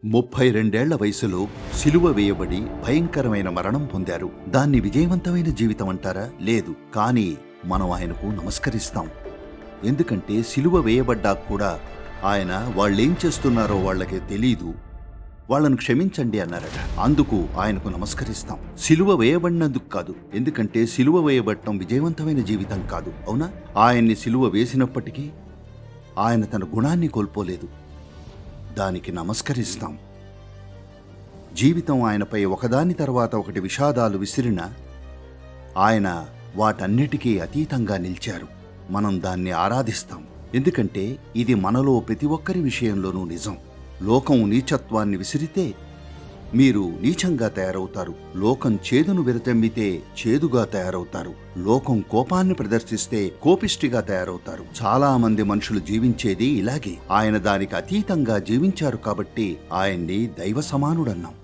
32 వయసులో సిలువ వేయబడి భయంకరమైన మరణం పొందారు. దాన్ని విజయవంతమైన జీవితం అంటారా? లేదు. కానీ మనం ఆయనకు నమస్కరిస్తాం. ఎందుకంటే సిలువ వేయబడ్డాక కూడా ఆయన వాళ్ళేం చేస్తున్నారో వాళ్ళకి తెలీదు, వాళ్ళను క్షమించండి అన్నారట. అందుకు ఆయనకు నమస్కరిస్తాం. సిలువ వేయబడినందుకు కాదు, ఎందుకంటే సిలువ వేయబడటం విజయవంతమైన జీవితం కాదు, అవునా? ఆయన్ని సిలువ వేసినప్పటికీ ఆయన తన గుణాన్ని కోల్పోలేదు. దానికి నమస్కరిస్తాం. జీవితం ఆయనపై ఒకదాని తర్వాత ఒకటి విషాదాలు విసిరినా ఆయన వాటన్నిటికీ అతీతంగా నిలిచారు. మనం దాన్ని ఆరాధిస్తాం, ఎందుకంటే ఇది మనలో ప్రతి ఒక్కరి విషయంలోనూ నిజం. లోకం నీచత్వాన్ని విసిరితే మీరు నీచంగా తయారవుతారు. లోకం చేదును విరచమ్మితే చేదుగా తయారవుతారు. లోకం కోపాన్ని ప్రదర్శిస్తే కోపిష్టిగా తయారవుతారు. చాలా మంది మనుషులు జీవించేది ఇలాగే. ఆయన దానికి అతీతంగా జీవించారు కాబట్టి ఆయన్ని దైవ సమానుడన్నాం.